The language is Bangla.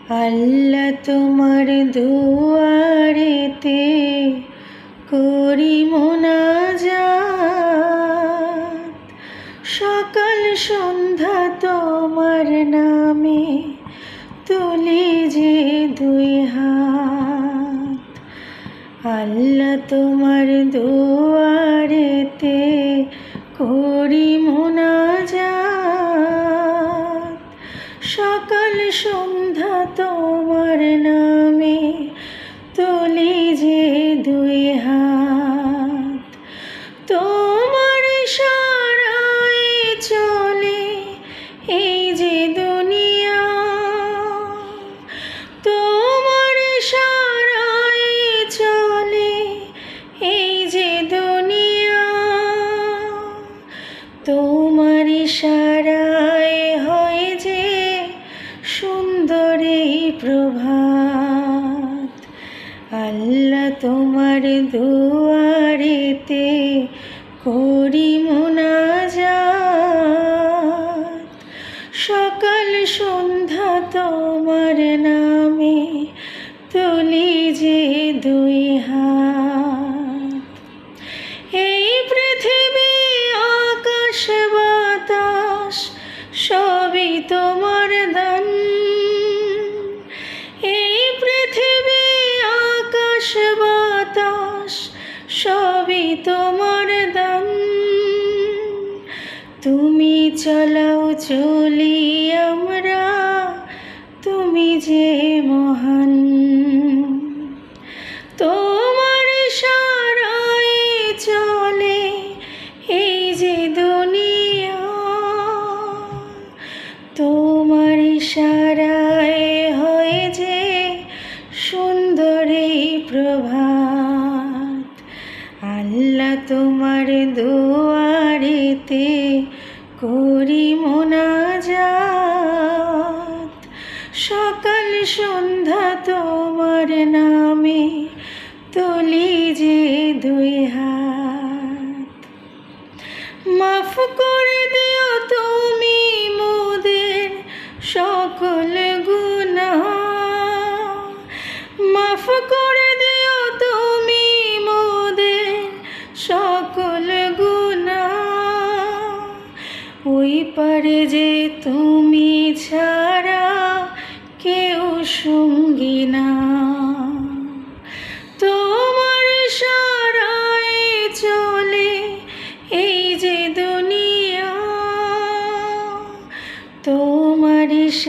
আল্লাহ তোমার দুয়ারেতে করি মোনাজাত, সকাল সন্ধ্যা তোমার নামে তুলি যে দুই হাত। আল্লাহ তোমার দুয়ারেতে করি মোনাজাত, সকাল সন্ধ্যা তোমার নামে তুলি যে দুই হাত। তোমার ইশারায় চলে এই যে দুনিয়া, তোমার ইশারায় চলে এই যে দুনিয়া, তোমার ইশারায় হয় যে সুন্দর এই প্রভাত। আল্লাহ তোমার দুয়ারেতে করি মোনাজাত, সকাল সন্ধ্যা তোমার নামে তুলি যে দুই হাত। এই পৃথিবী আকাশ বাতাস সবই তোমার দান, এই পৃথিবী আকাশ বাতাস সবই তোমার দান। তুমি চালাও চলি আমরা, তুমি যে মহান। তোমার ইশারায় চলে এই যে দুনিয়া, তোমার ইশারায় হয় যে সুন্দর এই প্রভাত। আল্লাহ তোমার দুয়ারেতে করি মোনাজাত, সকাল সন্ধ্যা তোমার নামে তুলি যে দুই হাত। মাফ করে দিও তুমি মোদের সকল গুনাহ, মাফ করে দিও তুমি মোদের সকল গুনাহ। ওই পারে যে তুমি ছাড়া কেউ সঙ্গী না।